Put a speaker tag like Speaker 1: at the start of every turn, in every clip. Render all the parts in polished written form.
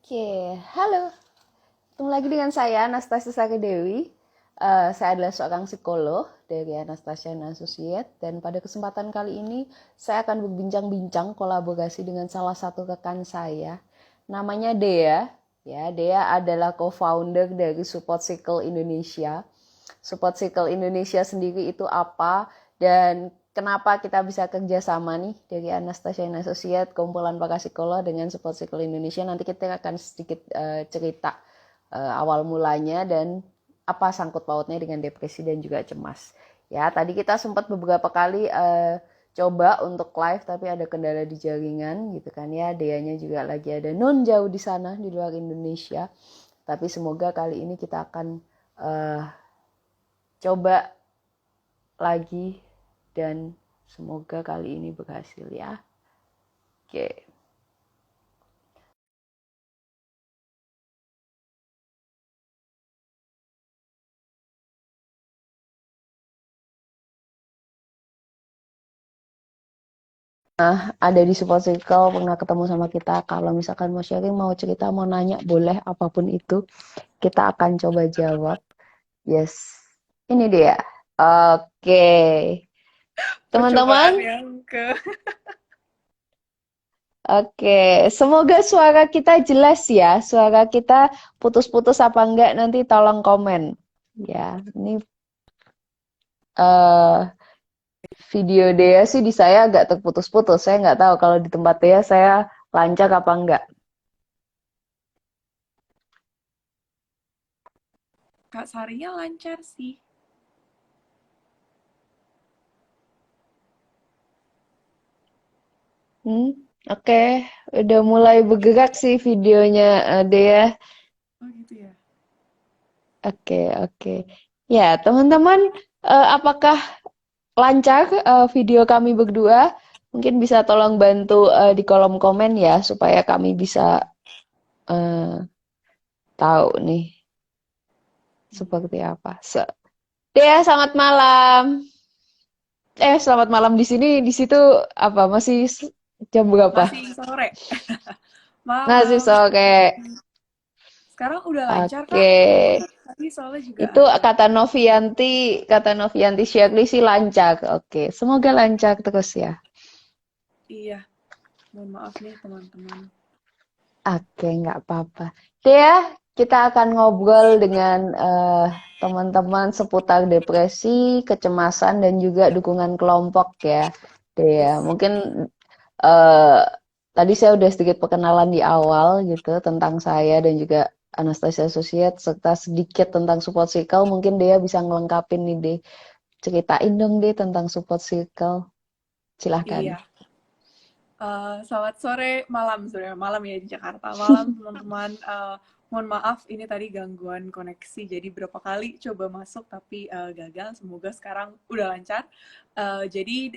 Speaker 1: Oke, halo. Ketemu lagi dengan saya, Anastasia Saridewi. Saya adalah seorang psikolog dari Anastasia Associate, dan pada kesempatan kali ini saya akan berbincang-bincang kolaborasi dengan salah satu rekan saya. Namanya Dea. Ya, Dea adalah co-founder dari Support Circle Indonesia. Support Circle Indonesia sendiri itu apa dan kenapa kita bisa kerjasama nih dari Anastasia Associate, kumpulan para psikolog dengan Support Circle Indonesia. Nanti kita akan sedikit cerita awal mulanya dan apa sangkut pautnya dengan depresi dan juga cemas. Ya, tadi kita sempat beberapa kali coba untuk live tapi ada kendala di jaringan gitu kan ya. Deanya juga lagi ada jauh di sana di luar Indonesia. Tapi semoga kali ini kita akan coba lagi dan semoga kali ini berhasil ya. Oke. Ada di support circle, pernah ketemu sama kita. Kalau misalkan mau sharing, mau cerita, mau nanya, boleh apapun itu. Kita akan coba jawab. Yes. Ini dia. Oke.
Speaker 2: Percobaan
Speaker 1: Teman-teman,
Speaker 2: yang ke
Speaker 1: oke. Semoga suara kita jelas ya. Suara kita putus-putus apa enggak nanti tolong komen. Ya, ini eh video Dea sih di saya agak terputus-putus. Saya nggak tahu kalau di tempat Dea saya lancar apa enggak.
Speaker 2: Kak Sarinya lancar sih.
Speaker 1: Oke. Udah mulai bergerak sih videonya Dea.
Speaker 2: Oh gitu ya.
Speaker 1: Oke, oke. Ya, teman-teman, apakah lancar video kami berdua? Mungkin bisa tolong bantu di kolom komen ya, supaya kami bisa eh, tahu nih
Speaker 2: Iya.
Speaker 1: seperti apa. Dea, selamat malam. Selamat malam di sini, di situ apa? Masih jam berapa?
Speaker 2: Masih sore.
Speaker 1: Masih
Speaker 2: Malam.
Speaker 1: sore.
Speaker 2: Sekarang udah lancar Kak.
Speaker 1: Oke.
Speaker 2: Tadi soalnya juga
Speaker 1: Itu
Speaker 2: ada.
Speaker 1: kata Novianti Shirley sih lancar. Oke, semoga lancar terus ya.
Speaker 2: Iya. Mohon maaf nih teman-teman.
Speaker 1: Oke, nggak apa-apa. Dea, kita akan ngobrol dengan teman-teman seputar depresi, kecemasan, dan juga dukungan kelompok ya. Dea,
Speaker 2: Yes.
Speaker 1: mungkin eh, tadi saya udah sedikit perkenalan di awal gitu tentang saya dan juga Anastasia Associate, serta sedikit tentang support circle. Mungkin Dea bisa ngelengkapin nih, deh. Ceritain dong deh tentang support circle. Silahkan.
Speaker 2: Iya. Selamat sore, malam sebenarnya. Malam ya di Jakarta. Malam teman-teman. Mohon maaf ini tadi gangguan koneksi. Jadi berapa kali coba masuk tapi gagal. Semoga sekarang udah lancar. Jadi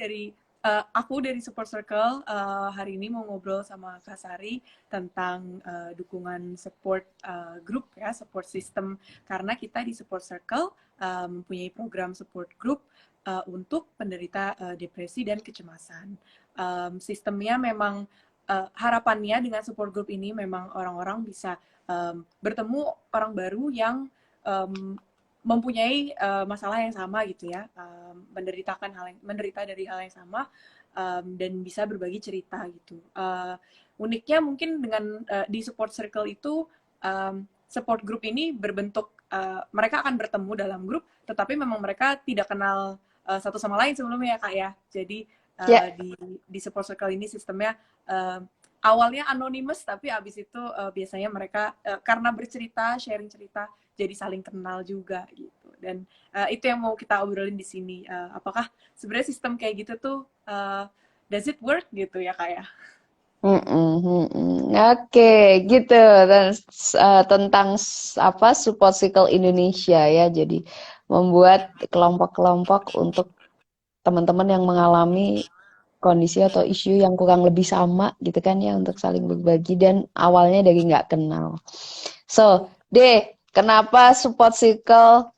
Speaker 2: aku dari Support Circle hari ini mau ngobrol sama Kak Sari tentang dukungan support group ya, support system. Karena kita di Support Circle mempunyai program support group untuk penderita depresi dan kecemasan. Sistemnya memang harapannya dengan support group ini memang orang-orang bisa bertemu orang baru yang um, mempunyai masalah yang sama gitu ya, menderita dari hal yang sama, dan bisa berbagi cerita gitu. Uniknya mungkin dengan di support circle itu, support group ini berbentuk mereka akan bertemu dalam grup, tetapi memang mereka tidak kenal satu sama lain sebelumnya ya kak ya. Jadi
Speaker 1: Ya,
Speaker 2: di support circle ini sistemnya awalnya anonymous tapi abis itu biasanya mereka karena bercerita, sharing cerita, jadi saling kenal juga gitu. Dan itu yang mau kita obrolin di sini. Apakah sebenarnya sistem kayak gitu tuh does it work gitu ya kak ya?
Speaker 1: Oke, gitu. Dan tentang apa support circle Indonesia ya. Jadi membuat kelompok-kelompok untuk teman-teman yang mengalami kondisi atau isu yang kurang lebih sama gitu kan ya untuk saling berbagi dan awalnya dari nggak kenal. So,
Speaker 2: Iya.
Speaker 1: kenapa support circle?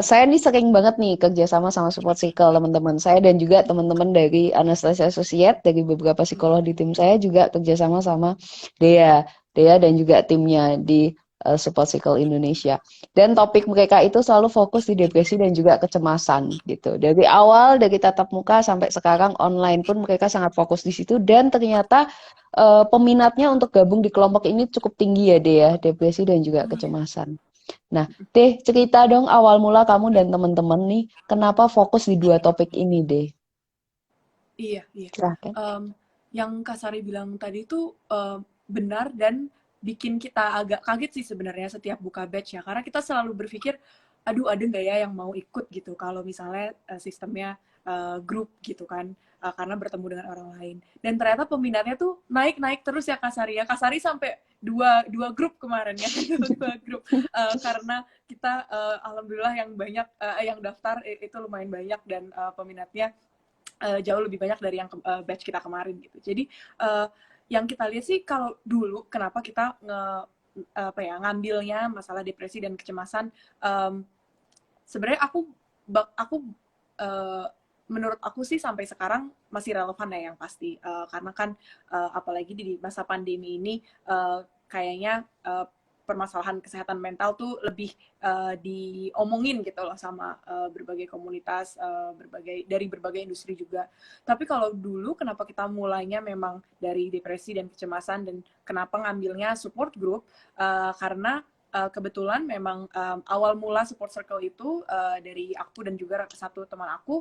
Speaker 1: Saya nih sering banget nih kerja sama support circle teman-teman saya dan juga teman-teman dari Anastasia Associate dari beberapa psikolog di tim saya juga kerja sama Dea. Dea dan juga timnya di Support Circle Indonesia. Dan topik mereka itu selalu fokus di depresi dan juga kecemasan gitu. Dari awal dari tatap muka sampai sekarang online pun mereka sangat fokus di situ dan ternyata peminatnya untuk gabung di kelompok ini cukup tinggi ya Dea, depresi dan juga
Speaker 2: Iya.
Speaker 1: kecemasan. Nah, Deh, cerita dong awal mula kamu dan teman-teman nih, kenapa fokus di dua topik ini, Deh?
Speaker 2: Iya, iya.
Speaker 1: Silahkan.
Speaker 2: Em, yang Kak Sari bilang tadi itu benar dan bikin kita agak kaget sih sebenarnya setiap buka batch ya. Karena kita selalu berpikir, aduh ada nggak ya yang mau ikut gitu kalau misalnya sistemnya grup gitu kan. Karena bertemu dengan orang lain. Dan ternyata peminatnya tuh naik-naik terus ya Kak Sari ya. Kak Sari sampai dua grup kemarin ya. Dua grup. Karena kita alhamdulillah yang banyak, yang daftar itu lumayan banyak dan peminatnya jauh lebih banyak dari yang batch kita kemarin gitu. Jadi yang kita lihat sih kalau dulu kenapa kita ngambilnya masalah depresi dan kecemasan, sebenarnya aku uh, menurut aku sih sampai sekarang masih relevan ya yang pasti, karena kan apalagi di masa pandemi ini kayaknya permasalahan kesehatan mental tuh lebih diomongin gitu loh sama berbagai komunitas, dari berbagai industri juga. Tapi kalau dulu kenapa kita mulainya memang dari depresi dan kecemasan dan kenapa ngambilnya support group, karena kebetulan memang awal mula support circle itu dari aku dan juga satu teman aku,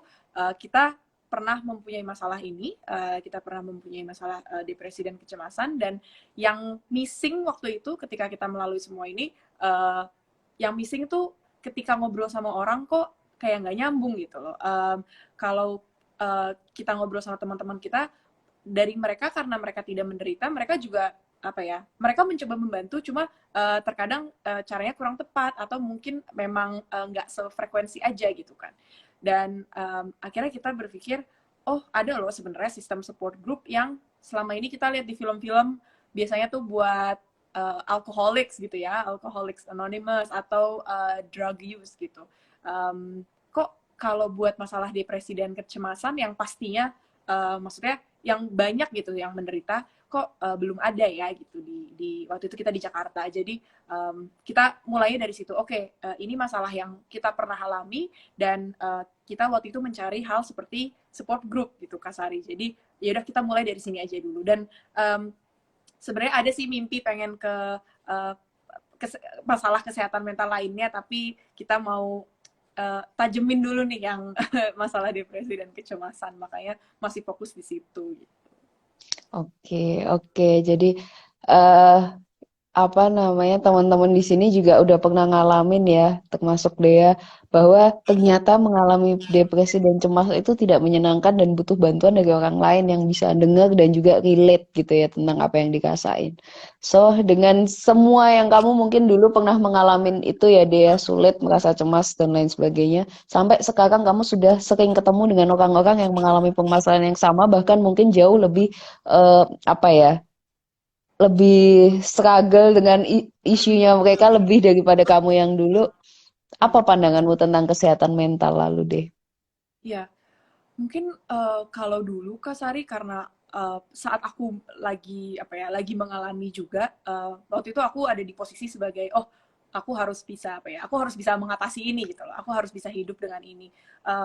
Speaker 2: kita pernah mempunyai masalah ini, kita pernah mempunyai masalah depresi dan kecemasan, dan yang missing waktu itu ketika kita melalui semua ini, yang missing itu ketika ngobrol sama orang kok kayak nggak nyambung gitu loh. Kalau kita ngobrol sama teman-teman kita, dari mereka karena mereka tidak menderita, mereka juga apa ya, mereka mencoba membantu, cuma terkadang caranya kurang tepat atau mungkin memang nggak sefrekuensi aja gitu kan. Dan akhirnya kita berpikir, oh ada loh sebenarnya sistem support group yang selama ini kita lihat di film-film biasanya tuh buat alcoholics gitu ya, Alcoholics Anonymous atau drug use gitu. Kok kalau buat masalah depresi dan kecemasan yang pastinya maksudnya yang banyak gitu yang menderita, kok belum ada ya gitu di waktu itu kita di Jakarta. Jadi kita mulainya dari situ. Oke, ini masalah yang kita pernah alami dan kita waktu itu mencari hal seperti support group gitu Kasari. Jadi ya udah kita mulai dari sini aja dulu. Dan sebenarnya ada sih mimpi pengen ke uh, masalah kesehatan mental lainnya, tapi kita mau tajemin dulu nih yang masalah depresi dan kecemasan, makanya masih fokus di situ gitu.
Speaker 1: Oke, oke. Jadi eh apa namanya teman-teman di sini juga udah pernah ngalamin ya, termasuk Dea, bahwa ternyata mengalami depresi dan cemas itu tidak menyenangkan dan butuh bantuan dari orang lain yang bisa dengar dan juga relate gitu ya tentang apa yang dirasain. So, dengan semua yang kamu mungkin dulu pernah mengalami itu ya Dea, sulit, merasa cemas dan lain sebagainya, sampai sekarang kamu sudah sering ketemu dengan orang-orang yang mengalami permasalahan yang sama, bahkan mungkin jauh lebih apa ya? Lebih struggle dengan isunya mereka lebih daripada kamu yang dulu. Apa
Speaker 2: Iya,
Speaker 1: pandanganmu tentang kesehatan mental lalu deh?
Speaker 2: iya. Mungkin kalau dulu Kak Sari karena saat aku lagi apa ya, lagi mengalami juga, waktu itu aku ada di posisi sebagai oh aku harus bisa apa ya, aku harus bisa mengatasi ini gitu loh, aku harus bisa hidup dengan ini.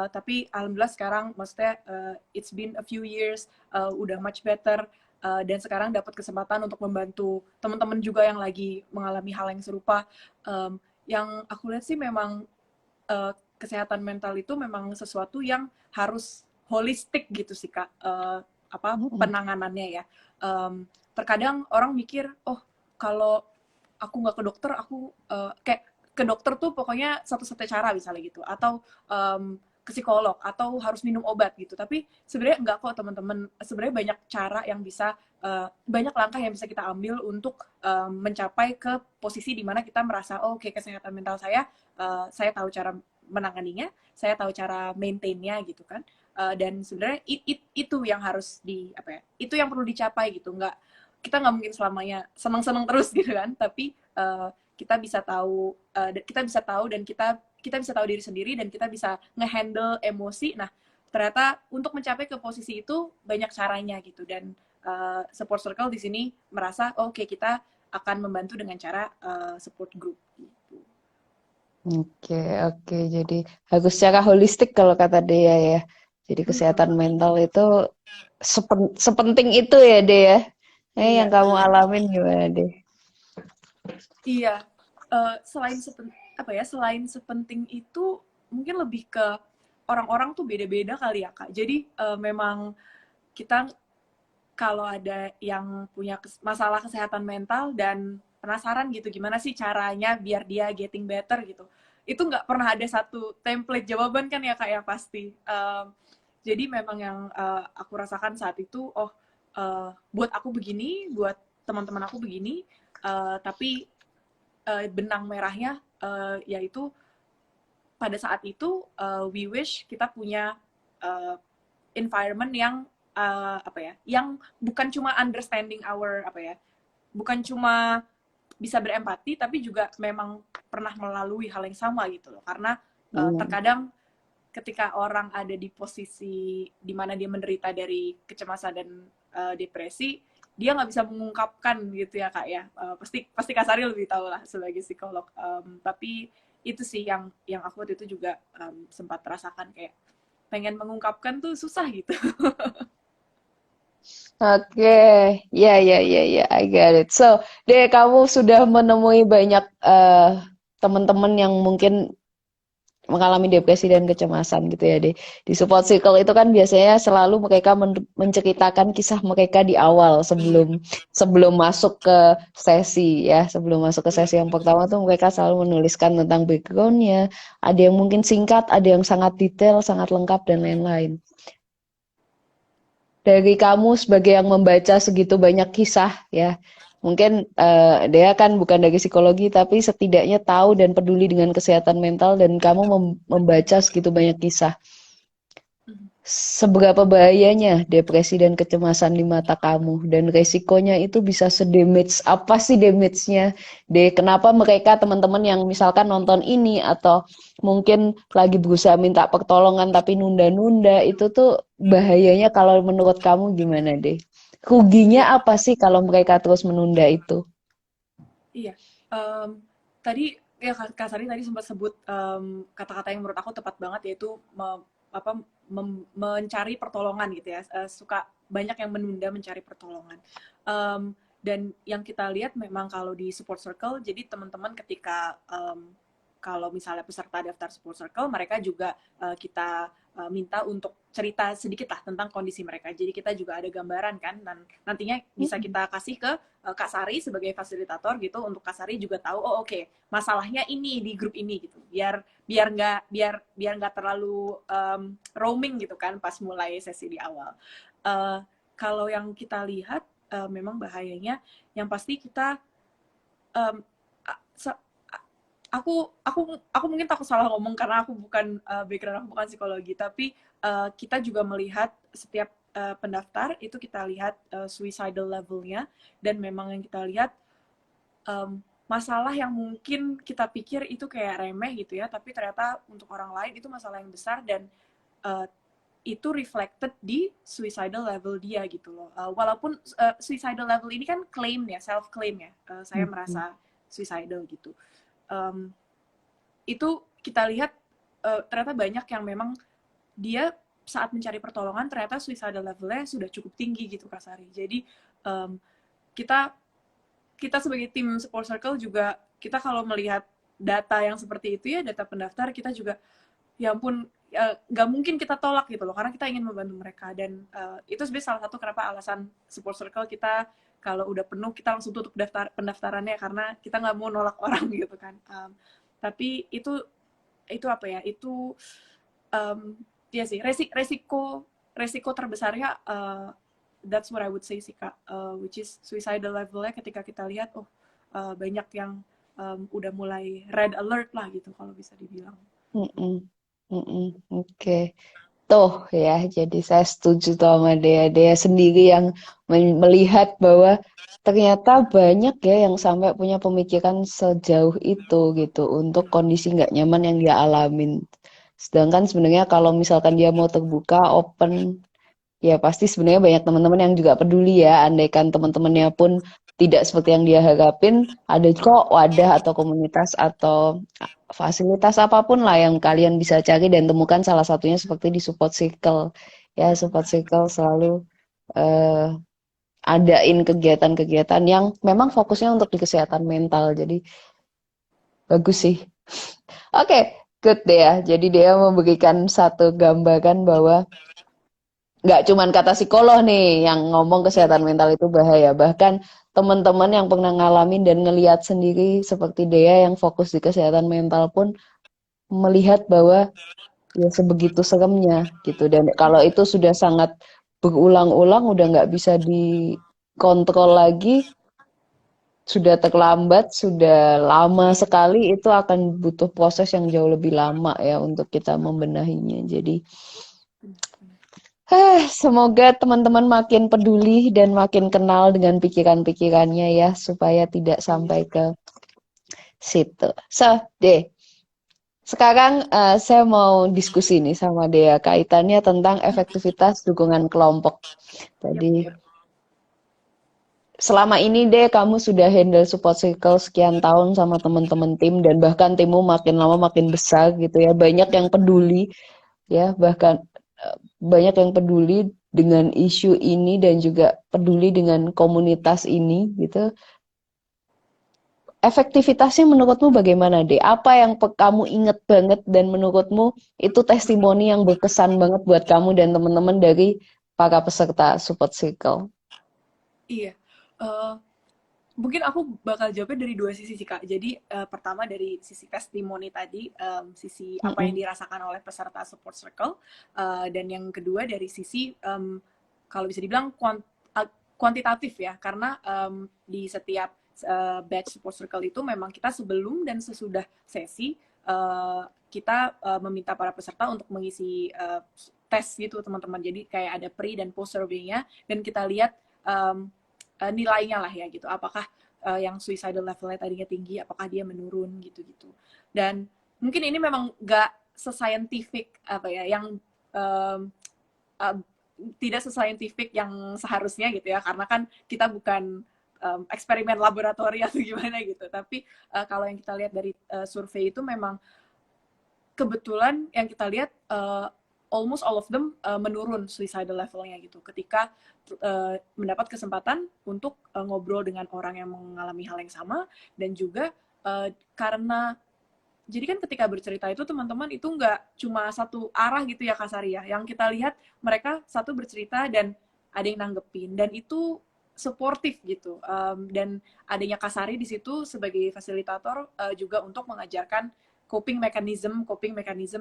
Speaker 2: Tapi alhamdulillah sekarang maksudnya it's been a few years, udah much better, dan sekarang dapat kesempatan untuk membantu teman-teman juga yang lagi mengalami hal yang serupa. Yang aku lihat sih memang kesehatan mental itu memang sesuatu yang harus holistik gitu sih Kak, apa
Speaker 1: Mm-mm.
Speaker 2: penanganannya ya. Terkadang orang mikir, oh kalau aku nggak ke dokter, aku kayak ke dokter tuh pokoknya satu-satunya cara misalnya gitu, atau ke psikolog, atau harus minum obat gitu. Tapi sebenarnya enggak kok teman-teman. Sebenarnya banyak cara yang bisa, banyak langkah yang bisa kita ambil untuk mencapai ke posisi di mana kita merasa, oh, oke kesehatan mental saya tahu cara menanganinya, saya tahu cara maintainnya gitu kan. Dan sebenarnya itu yang harus di apa ya? Itu yang perlu dicapai gitu. Kita nggak mungkin selamanya senang-senang terus gitu kan. Tapi kita bisa tahu dan kita bisa tahu diri sendiri dan kita bisa ngehandle emosi. Nah, ternyata untuk mencapai ke posisi itu banyak caranya gitu dan support circle di sini merasa oh, oke kita akan membantu dengan cara support group gitu.
Speaker 1: Oke, oke. Jadi harus secara holistik kalau kata Dea ya. Jadi kesehatan
Speaker 2: Mm-mm.
Speaker 1: mental itu sepenting itu ya Dea. Yang
Speaker 2: Iya,
Speaker 1: kamu alamin gimana deh?
Speaker 2: iya. Selain apa ya, selain sepenting itu, mungkin lebih ke orang-orang tuh beda-beda kali ya Kak. Jadi memang kita kalau ada yang punya masalah kesehatan mental dan penasaran gitu gimana sih caranya biar dia getting better gitu, itu nggak pernah ada satu template jawaban kan ya Kak ya, pasti. Jadi memang yang aku rasakan saat itu, oh buat aku begini, buat teman-teman aku begini, tapi benang merahnya yaitu pada saat itu we wish kita punya uh, environment yang apa ya, yang bukan cuma understanding our apa ya, bukan cuma bisa berempati tapi juga memang pernah melalui hal yang sama gitu loh. Karena
Speaker 1: Hmm.
Speaker 2: terkadang ketika orang ada di posisi di mana dia menderita dari kecemasan dan depresi, dia nggak bisa mengungkapkan gitu ya Kak ya. Pasti pasti Kak Sari lebih tahu lah sebagai psikolog. Tapi itu sih yang aku waktu itu juga sempat rasakan, kayak pengen mengungkapkan tuh susah gitu.
Speaker 1: Oke, ya, ya, ya, ya, I get it. So, Dea, kamu sudah menemui banyak teman-teman yang mungkin mengalami depresi dan kecemasan gitu ya deh. Di support circle itu kan biasanya selalu mereka menceritakan kisah mereka di awal sebelum sebelum masuk ke sesi ya. Sebelum masuk ke sesi yang pertama tuh mereka selalu menuliskan tentang backgroundnya. Ada yang mungkin singkat, ada yang sangat detail, sangat lengkap dan lain-lain. Dari kamu sebagai yang membaca segitu banyak kisah ya, mungkin dia kan bukan dari psikologi tapi setidaknya tahu dan peduli dengan kesehatan mental dan kamu membaca segitu banyak kisah. Seberapa bahayanya depresi dan kecemasan di mata kamu dan resikonya itu bisa sedamage apa sih damage-nya deh, kenapa mereka teman-teman yang misalkan nonton ini atau mungkin lagi berusaha minta pertolongan tapi nunda-nunda itu tuh bahayanya kalau menurut kamu gimana deh, ruginya
Speaker 2: Iya,
Speaker 1: apa sih kalau mereka terus menunda itu?
Speaker 2: iya. Em, Tadi ya Kak Sari tadi sempat sebut kata-kata yang menurut aku tepat banget, yaitu apa, mencari pertolongan gitu ya. Suka banyak yang menunda mencari pertolongan. Dan yang kita lihat memang kalau di support circle, jadi teman-teman ketika kalau misalnya peserta daftar support circle, mereka juga kita minta untuk cerita sedikit lah tentang kondisi mereka. Jadi kita juga ada gambaran kan, dan nantinya bisa kita kasih ke Kak Sari sebagai fasilitator gitu, untuk Kak Sari juga tahu, oh oke, masalahnya ini di grup ini gitu, biar biar nggak terlalu roaming gitu kan pas mulai sesi di awal. Uh, Kalau yang kita lihat memang bahayanya, yang pasti kita um, aku mungkin takut salah ngomong karena aku bukan background aku bukan psikologi, tapi kita juga melihat setiap pendaftar itu, kita lihat suicidal levelnya, dan memang yang kita lihat masalah yang mungkin kita pikir itu kayak remeh gitu ya, tapi ternyata untuk orang lain itu masalah yang besar, dan uh, itu reflected di suicidal level dia gitu loh. Walaupun suicidal level ini kan claim ya, self claim ya, saya merasa suicidal gitu. Um, itu kita lihat ternyata banyak yang memang dia saat mencari pertolongan ternyata suicidal levelnya sudah cukup tinggi gitu Kak Sari. Jadi um, kita kita sebagai tim support circle juga, kita kalau melihat data yang seperti itu ya, data pendaftar, kita juga ya ampun, nggak mungkin kita tolak gitu loh, karena kita ingin membantu mereka. Dan itu sebenarnya salah satu kenapa alasan support circle kita kalau udah penuh kita langsung tutup pendaftarannya, karena kita nggak mau nolak orang gitu kan. Tapi itu apa ya, itu um, ya sih, resiko resiko terbesarnya, that's what I would say sih Kak, which is suicidal levelnya ketika kita lihat, oh banyak yang udah mulai red alert lah gitu kalau bisa dibilang.
Speaker 1: Mm-mm. Mm-mm. Oke. Tuh ya, jadi saya setuju tuh sama Dea. Dea sendiri yang melihat bahwa ternyata banyak ya yang sampai punya pemikiran sejauh itu gitu untuk kondisi nggak nyaman yang dia alamin. Sedangkan sebenarnya kalau misalkan dia mau terbuka, open, ya pasti sebenarnya banyak teman-teman yang juga peduli ya. Andaikan teman-temannya pun tidak seperti yang dia harapin, ada kok wadah atau komunitas atau fasilitas apapun lah yang kalian bisa cari dan temukan, salah satunya seperti di support circle. Ya, support circle selalu eh, adain kegiatan-kegiatan yang memang fokusnya untuk di kesehatan mental. Jadi bagus sih. Oke, good deh ya. Jadi dia memberikan satu gambaran bahwa nggak cuman kata psikolog nih yang ngomong kesehatan mental itu bahaya. Bahkan teman-teman yang pernah ngalamin dan ngelihat sendiri seperti Dea yang fokus di kesehatan mental pun melihat bahwa ya sebegitu seremnya gitu. Dan kalau itu sudah sangat berulang-ulang, udah nggak bisa dikontrol lagi, sudah terlambat, sudah lama sekali, itu akan butuh proses yang jauh lebih lama ya untuk kita membenahinya. Jadi, semoga teman-teman makin peduli dan makin kenal dengan pikiran-pikirannya ya, supaya tidak sampai ke situ. So, deh, sekarang saya mau diskusi nih sama Dea kaitannya tentang efektivitas dukungan kelompok.
Speaker 2: Yep,
Speaker 1: Jadi,
Speaker 2: yep.
Speaker 1: selama ini deh kamu sudah handle support circle sekian tahun sama teman-teman tim dan bahkan timmu makin lama makin besar gitu ya. Banyak yang peduli ya, bahkan banyak yang peduli dengan isu ini dan juga peduli dengan komunitas ini gitu. Efektivitasnya menurutmu bagaimana deh? Apa yang kamu inget banget dan menurutmu itu testimoni yang berkesan banget buat kamu dan teman-teman dari para peserta support circle?
Speaker 2: Iya. Eh, Mungkin aku bakal jawabnya dari dua sisi sih, Kak. Jadi, pertama dari sisi testimoni tadi, sisi apa yang
Speaker 1: Mm-mm.
Speaker 2: dirasakan oleh peserta support circle, dan yang kedua dari sisi, kalau bisa dibilang kuantitatif ya, karena di setiap batch support circle itu memang kita sebelum dan sesudah sesi, kita meminta para peserta untuk mengisi tes gitu, teman-teman. Jadi kayak ada pre dan post survey-nya, dan kita lihat nilainya lah ya gitu. Apakah yang suicidal levelnya tadinya tinggi, apakah dia menurun gitu-gitu. Dan mungkin ini memang nggak sescientific apa ya, yang um, uh, tidak sescientific yang seharusnya gitu ya, karena kan kita bukan eksperimen laboratorium atau gimana gitu. Tapi kalau yang kita lihat dari survei itu memang kebetulan yang kita lihat almost all of them menurun suicidal levelnya gitu ketika mendapat kesempatan untuk ngobrol dengan orang yang mengalami hal yang sama, dan juga karena jadi kan ketika bercerita itu teman-teman itu nggak cuma satu arah gitu ya Kasari ya, yang kita lihat mereka satu bercerita dan ada yang nanggepin, dan itu suportif gitu. Dan adanya Kasari di situ sebagai fasilitator juga untuk mengajarkan coping mechanism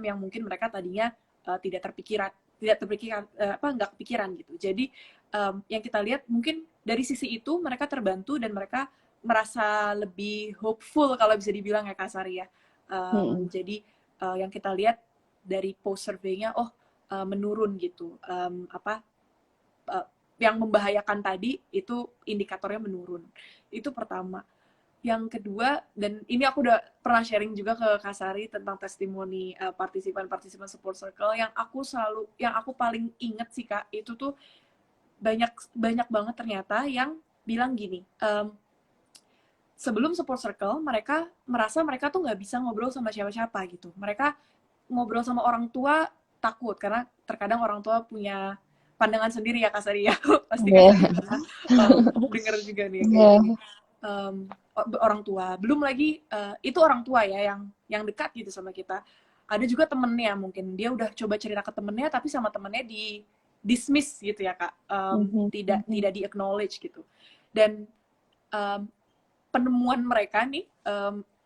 Speaker 2: yang mungkin mereka tadinya tidak terpikiran apa nggak kepikiran gitu. Jadi yang kita lihat mungkin dari sisi itu mereka terbantu dan mereka merasa lebih hopeful kalau bisa dibilang ya Kasari ya.
Speaker 1: Mm-mm.
Speaker 2: Jadi yang kita lihat dari post survey-nya, menurun gitu. Uh, yang membahayakan tadi itu indikatornya menurun. Itu pertama. Yang kedua, dan ini aku udah pernah sharing juga ke Kasari tentang testimoni partisipan-partisipan support circle, yang aku paling inget sih Kak, itu tuh banyak banyak banget ternyata yang bilang gini, sebelum support circle mereka merasa mereka tuh nggak bisa ngobrol sama siapa-siapa gitu. Mereka ngobrol sama orang tua takut karena terkadang orang tua punya pandangan sendiri ya Kasari ya. Pasti Kasari
Speaker 1: Yeah.
Speaker 2: pernah dengar juga nih kayak
Speaker 1: Yeah.
Speaker 2: gini. Orang tua, belum lagi itu orang tua ya yang dekat gitu sama kita. Ada juga temennya, mungkin dia udah coba cerita ke temennya tapi sama temennya di dismiss gitu ya Kak,
Speaker 1: Mhm.
Speaker 2: tidak
Speaker 1: Mhm.
Speaker 2: tidak di acknowledge gitu. Dan um, penemuan mereka nih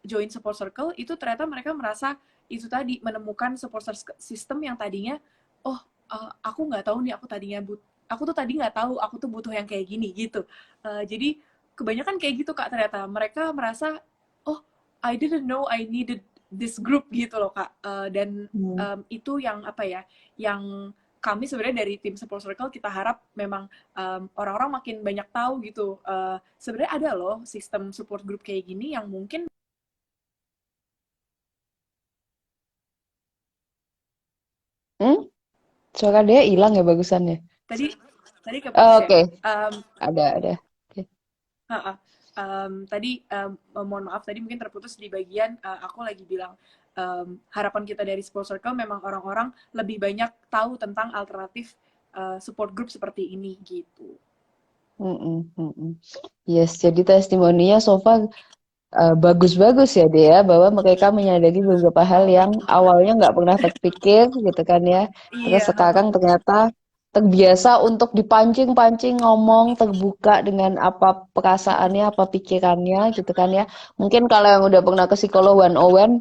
Speaker 2: join support circle itu ternyata mereka merasa itu tadi menemukan support system yang tadinya aku nggak tahu nih, aku tuh tadi nggak tahu aku tuh butuh yang kayak gini gitu. Jadi kebanyakan kayak gitu Kak, ternyata mereka merasa oh I didn't know I needed this group gitu loh Kak. Dan
Speaker 1: Hmm.
Speaker 2: itu yang apa ya, yang kami sebenarnya dari tim support circle kita harap memang orang-orang makin banyak tahu gitu. Sebenarnya ada loh sistem support group kayak gini yang mungkin
Speaker 1: Hmm? Suara dia hilang ya bagusannya.
Speaker 2: tadi tadi
Speaker 1: Oh,
Speaker 2: keputus ya.
Speaker 1: oke,
Speaker 2: Um,
Speaker 1: ada. Oke.
Speaker 2: Ha-ha. Tadi mohon maaf tadi mungkin terputus di bagian aku lagi bilang harapan kita dari support circle memang orang-orang lebih banyak tahu tentang alternatif support group seperti ini gitu.
Speaker 1: Mm-mm, mm-mm. Yes, jadi testimoninya so far bagus-bagus ya dia, bahwa mereka menyadari beberapa hal yang awalnya nggak pernah terpikir gitu kan ya. Terus
Speaker 2: Iya, ha-ha.
Speaker 1: sekarang ternyata terbiasa untuk dipancing-pancing ngomong terbuka dengan apa perasaannya, apa pikirannya gitu kan ya. Mungkin kalau yang udah pernah ke psikolog 101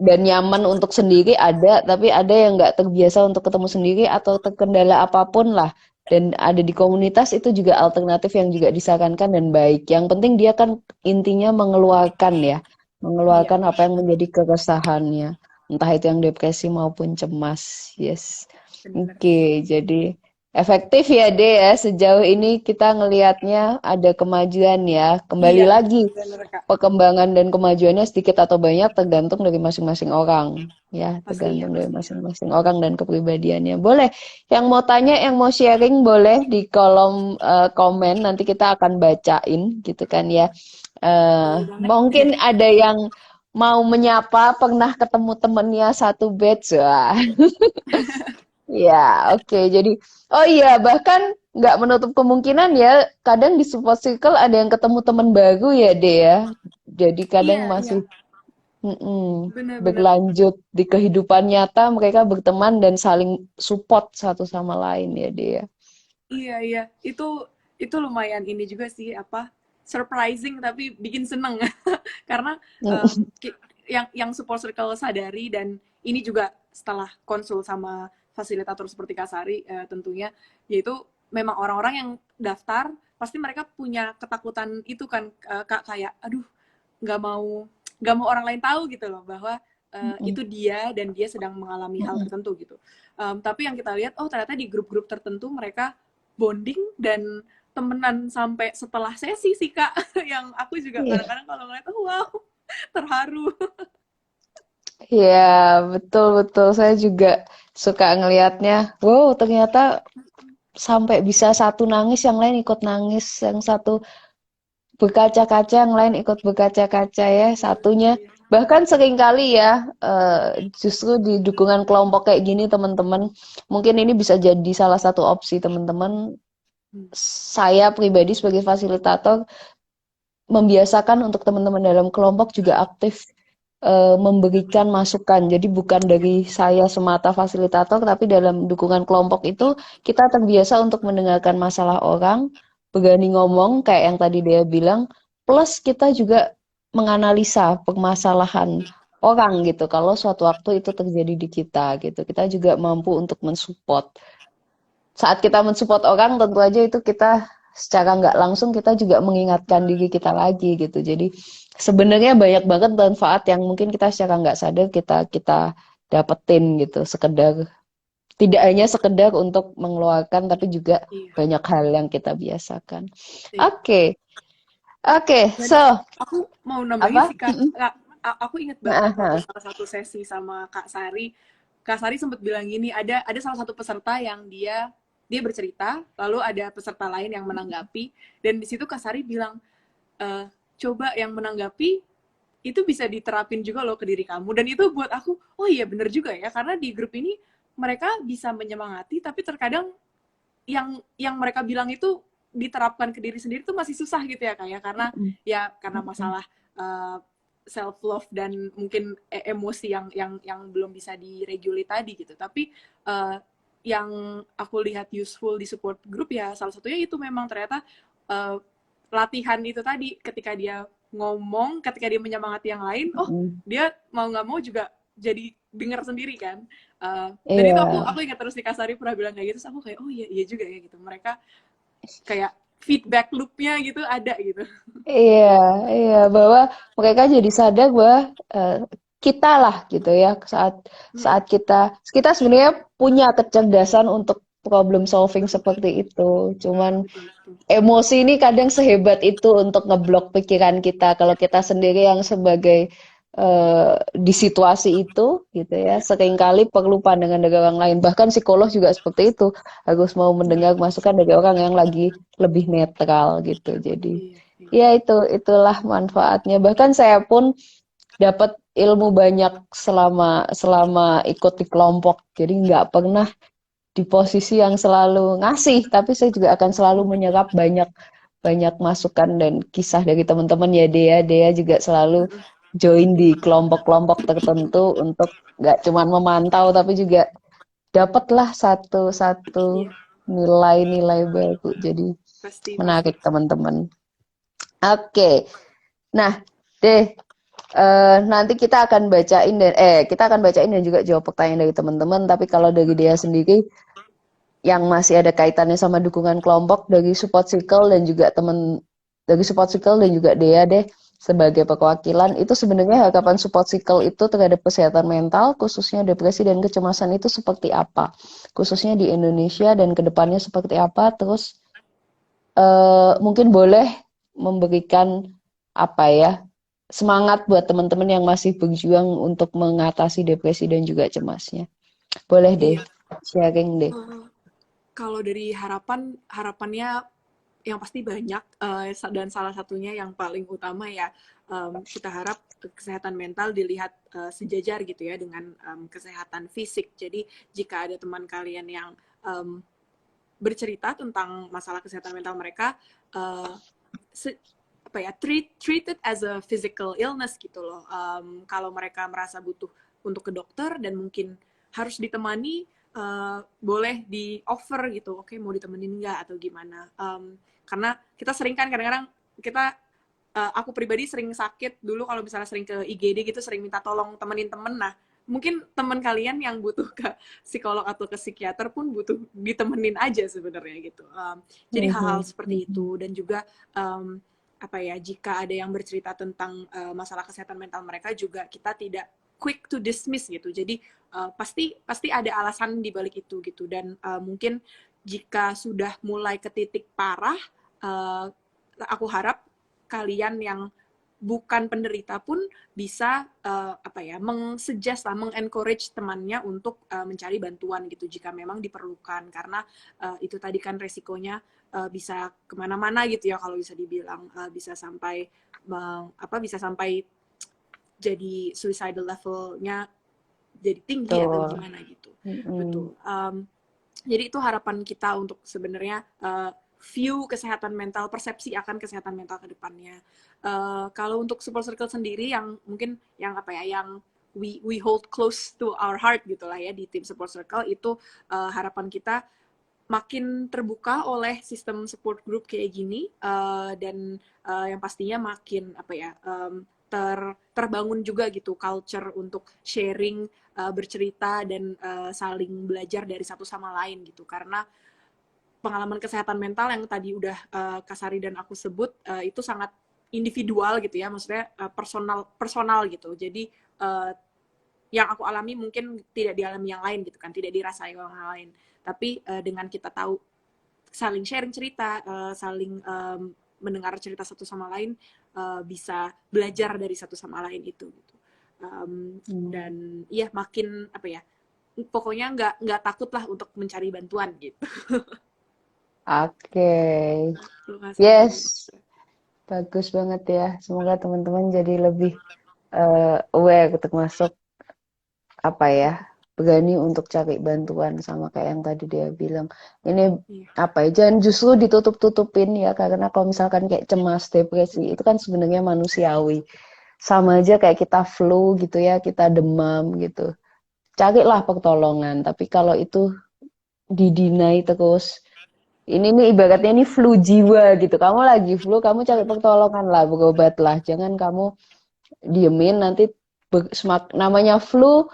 Speaker 1: dan nyaman untuk sendiri ada, tapi ada yang nggak terbiasa untuk ketemu sendiri atau terkendala apapun lah. Dan ada di komunitas itu juga alternatif yang juga disarankan dan baik. Yang penting dia kan intinya mengeluarkan ya,
Speaker 2: Iya,
Speaker 1: mengeluarkan apa yang menjadi keresahannya. Entah itu yang depresi maupun cemas. Yes.
Speaker 2: benar.
Speaker 1: Oke, jadi efektif ya deh ya. Sejauh ini kita ngelihatnya ada kemajuan ya. Kembali
Speaker 2: Iya,
Speaker 1: lagi
Speaker 2: benar Kak.
Speaker 1: perkembangan dan kemajuannya sedikit atau banyak tergantung dari masing-masing orang ya,
Speaker 2: Pastinya,
Speaker 1: tergantung dari
Speaker 2: pastinya.
Speaker 1: masing-masing orang dan kepribadiannya. Boleh yang mau tanya, yang mau sharing boleh di kolom komen, nanti kita akan bacain gitu kan ya.
Speaker 2: Boleh banget.
Speaker 1: Mungkin ada yang mau menyapa, pernah ketemu temennya satu batch. Wah. Ya, oke. Jadi, oh iya, bahkan nggak menutup kemungkinan ya, kadang di support circle ada yang ketemu teman baru ya, deh ya. Jadi kadang
Speaker 2: Iya, iya,
Speaker 1: masih
Speaker 2: benar-benar.
Speaker 1: berlanjut di kehidupan nyata, mereka berteman dan saling support satu sama lain ya, deh ya.
Speaker 2: Iya, iya. Itu lumayan ini juga sih apa surprising tapi bikin seneng. Karena em,
Speaker 1: Mm,
Speaker 2: ki- yang support circle sadari dan ini juga setelah konsul sama fasilitator seperti Kak Sari tentunya yaitu memang orang-orang yang daftar pasti mereka punya ketakutan itu kan Kak kayak aduh nggak mau nggak mau orang lain tahu gitu loh bahwa
Speaker 1: mm,
Speaker 2: itu dia dan dia sedang mengalami hal
Speaker 1: mm.
Speaker 2: tertentu gitu. Tapi yang kita lihat oh ternyata di grup-grup tertentu mereka bonding dan temenan sampai setelah sesi sih Kak yang aku juga
Speaker 1: Iya.
Speaker 2: kadang-kadang kalau ngeliat oh wow terharu.
Speaker 1: Iya, betul-betul. Saya juga suka ngelihatnya. Wow, ternyata sampai bisa satu nangis, yang lain ikut nangis, yang satu berkaca-kaca, yang lain ikut berkaca-kaca ya, satunya.
Speaker 2: Iya.
Speaker 1: Bahkan seringkali ya, justru di dukungan kelompok kayak gini teman-teman, mungkin ini bisa jadi salah satu opsi teman-teman.
Speaker 2: Hmm.
Speaker 1: Saya pribadi sebagai fasilitator membiasakan untuk teman-teman dalam kelompok juga aktif memberikan masukan. Jadi bukan dari saya semata fasilitator, tapi dalam dukungan kelompok itu kita terbiasa untuk mendengarkan masalah orang, berani ngomong kayak yang tadi dia bilang, plus kita juga menganalisa permasalahan orang gitu. Kalau suatu waktu itu terjadi di kita gitu, kita juga mampu untuk mensupport. Saat kita mensupport orang, tentu aja itu kita secara nggak langsung kita juga mengingatkan diri kita lagi gitu. Jadi sebenarnya banyak banget manfaat yang mungkin kita secara nggak sadar kita kita dapetin gitu. Sekedar tidak hanya sekedar untuk mengeluarkan, tapi juga
Speaker 2: Iya,
Speaker 1: banyak hal yang kita biasakan.
Speaker 2: iya.
Speaker 1: Oke, oke,
Speaker 2: Dan
Speaker 1: so
Speaker 2: aku mau nambahin
Speaker 1: apa?
Speaker 2: sih Kak, aku inget banget waktu
Speaker 1: Nah,
Speaker 2: salah satu sesi sama Kak Sari sempat bilang gini, ada salah satu peserta yang dia bercerita, lalu ada peserta lain yang menanggapi, dan di situ Kak Sari bilang, eh, coba yang menanggapi itu bisa diterapin juga loh ke diri kamu. Dan itu buat aku, oh iya bener juga ya, karena di grup ini mereka bisa menyemangati, tapi terkadang yang mereka bilang itu diterapkan ke diri sendiri tuh masih susah gitu ya kayak karena masalah uh, self love dan mungkin emosi yang belum bisa diregulate tadi gitu tapi uh, yang aku lihat useful di support group ya salah satunya itu memang ternyata uh, latihan itu tadi ketika dia ngomong ketika dia menyemangati yang lain oh dia mau nggak mau juga jadi dengar sendiri kan. Dan itu aku
Speaker 1: iya.
Speaker 2: aku ingat terus di Kasari pernah bilang kayak gitu, terus aku kayak oh iya iya juga ya gitu. Mereka kayak feedback loopnya gitu ada gitu.
Speaker 1: Iya, iya, bahwa mereka jadi sadar bahwa eh, kita lah gitu ya, saat
Speaker 2: Hmm,
Speaker 1: saat kita kita sebenarnya punya kecerdasan untuk problem solving seperti itu. Cuman
Speaker 2: betul betul.
Speaker 1: emosi ini kadang sehebat itu untuk ngeblok pikiran kita. Kalau kita sendiri yang sebagai di situasi itu gitu ya. Seringkali perlu pandangan dari orang lain. Bahkan psikolog juga seperti itu. Harus mau mendengar masukan dari orang yang lagi lebih netral gitu. Jadi
Speaker 2: Iya, iya.
Speaker 1: ya itulah manfaatnya. Bahkan saya pun dapat ilmu banyak selama selama ikut di kelompok. Jadi nggak pernah di posisi yang selalu ngasih, tapi saya juga akan selalu menyerap banyak banyak masukan dan kisah dari teman-teman ya Dea juga selalu join di kelompok-kelompok tertentu untuk nggak cuma memantau tapi juga dapatlah satu-satu
Speaker 2: Iya,
Speaker 1: nilai-nilai baru. Jadi
Speaker 2: pasti, pasti.
Speaker 1: menarik teman-teman. Oke, nah deh nanti kita akan bacain dan juga jawab pertanyaan dari teman-teman. Tapi kalau dari Dea sendiri yang masih ada kaitannya sama dukungan kelompok dari support circle dan juga teman dari support circle dan juga Dea deh sebagai perwakilan itu sebenarnya harapan support circle itu terhadap kesehatan mental khususnya depresi dan kecemasan itu seperti apa khususnya di Indonesia dan kedepannya seperti apa terus mungkin boleh memberikan apa ya semangat buat teman-teman yang masih berjuang untuk mengatasi depresi dan juga cemasnya boleh deh
Speaker 2: Iya.
Speaker 1: sharing deh.
Speaker 2: Eh, Kalau dari harapannya yang pasti banyak, dan salah satunya yang paling utama ya, kita harap kesehatan mental dilihat sejajar gitu ya dengan kesehatan fisik. Jadi jika ada teman kalian yang um, bercerita tentang masalah kesehatan mental mereka, uh, apa ya, treat it as a physical illness gitu loh. Kalau mereka merasa butuh untuk ke dokter dan mungkin harus ditemani, boleh di offer gitu, oke mau ditemenin nggak atau gimana. Karena kita sering kan kadang-kadang kita, aku pribadi sering sakit dulu kalau misalnya sering ke IGD gitu, sering minta tolong temenin temen. Nah, mungkin teman kalian yang butuh ke psikolog atau ke psikiater pun butuh ditemenin aja sebenarnya gitu. Jadi hal-hal
Speaker 1: Mhm,
Speaker 2: seperti
Speaker 1: mhm.
Speaker 2: itu dan juga um, apa ya, jika ada yang bercerita tentang masalah kesehatan mental mereka juga kita tidak quick to dismiss gitu. Jadi pasti ada alasan di balik itu gitu dan mungkin jika sudah mulai ke titik parah, uh, aku harap kalian yang bukan penderita pun bisa apa ya, mengsuggest lah, mengencourage temannya untuk mencari bantuan gitu jika memang diperlukan karena itu tadi kan resikonya bisa kemana-mana gitu ya kalau bisa dibilang, bisa sampai bisa sampai jadi suicidal levelnya jadi tinggi atau
Speaker 1: Betul.
Speaker 2: gimana gitu.
Speaker 1: Mhm.
Speaker 2: Betul. Jadi itu harapan kita untuk sebenarnya view kesehatan mental, persepsi akan kesehatan mental ke depannya. Kalau untuk support circle sendiri yang mungkin yang apa ya, yang we hold close to our heart gitulah ya di tim support circle itu, harapan kita makin terbuka oleh sistem support group kayak gini, dan yang pastinya makin apa ya, terbangun juga gitu culture untuk sharing, bercerita dan saling belajar dari satu sama lain gitu karena pengalaman kesehatan mental yang tadi udah Kasari dan aku sebut, itu sangat individual gitu ya, maksudnya personal personal gitu. Jadi yang aku alami mungkin tidak dialami yang lain gitu kan, tidak dirasai orang lain. Tapi dengan kita tahu saling sharing cerita, saling mendengar cerita satu sama lain, bisa belajar dari satu sama lain itu. Gitu.
Speaker 1: Hmm.
Speaker 2: Dan iya makin apa ya, pokoknya nggak takut lah untuk mencari bantuan gitu.
Speaker 1: Oke,
Speaker 2: Lu
Speaker 1: yes,
Speaker 2: Kasari.
Speaker 1: bagus banget ya. Semoga teman-teman jadi lebih aware termasuk apa ya, berani untuk cari bantuan sama kayak yang tadi dia bilang. Ini
Speaker 2: Iya,
Speaker 1: apa ya, jangan justru ditutup-tutupin ya, karena kalau misalkan kayak cemas, depresi, itu kan sebenarnya manusiawi. Sama aja kayak kita flu gitu ya, kita demam gitu. Carilah pertolongan, tapi kalau itu didinai terus, ini nih ibaratnya ini flu jiwa gitu. Kamu lagi flu, kamu cari pertolongan lah, berobat lah. Jangan kamu diemin nanti namanya flu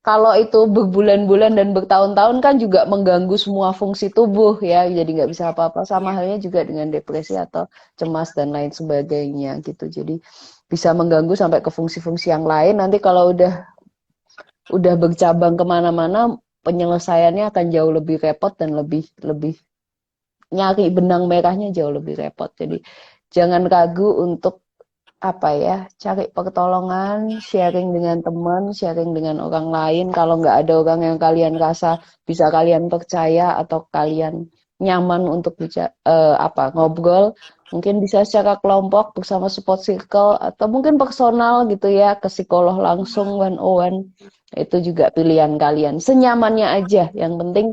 Speaker 1: kalau itu berbulan-bulan dan bertahun-tahun kan juga mengganggu semua fungsi tubuh ya, jadi nggak bisa apa-apa. Sama
Speaker 2: iya,
Speaker 1: halnya juga dengan depresi atau cemas dan lain sebagainya gitu. Jadi bisa mengganggu sampai ke fungsi-fungsi yang lain. Nanti kalau udah bercabang kemana-mana, penyelesaiannya akan jauh lebih repot dan lebih lebih nyari benang merahnya jauh lebih repot. Jadi jangan ragu untuk apa ya, cari pertolongan, sharing dengan teman, sharing dengan orang lain. Kalau nggak ada orang yang kalian rasa bisa kalian percaya atau kalian nyaman untuk ngobrol, mungkin bisa secara kelompok bersama support circle atau mungkin personal gitu ya, ke psikolog langsung one on one. Itu juga pilihan kalian. Senyamannya aja. Yang penting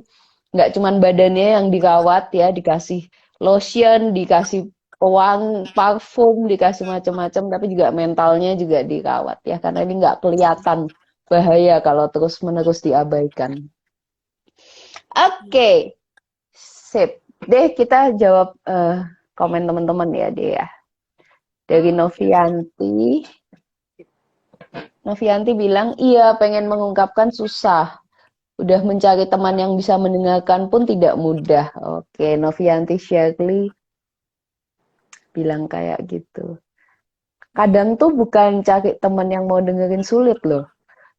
Speaker 1: nggak cuman badannya yang dirawat ya, dikasih lotion, dikasih uang parfum, dikasih macam-macam, tapi juga mentalnya juga dirawat ya, karena ini nggak kelihatan bahaya kalau terus-menerus diabaikan. Oke, sip. Deh, kita jawab komen teman-teman ya, deh ya. Dari
Speaker 2: Oke, oke.
Speaker 1: Novianti. Novianti bilang, iya pengen mengungkapkan susah. Udah mencari teman yang bisa mendengarkan pun tidak mudah. Oke, Novianti Shirley bilang kayak gitu.
Speaker 2: Iya,
Speaker 1: Kadang tuh bukan cari teman yang mau dengerin sulit loh.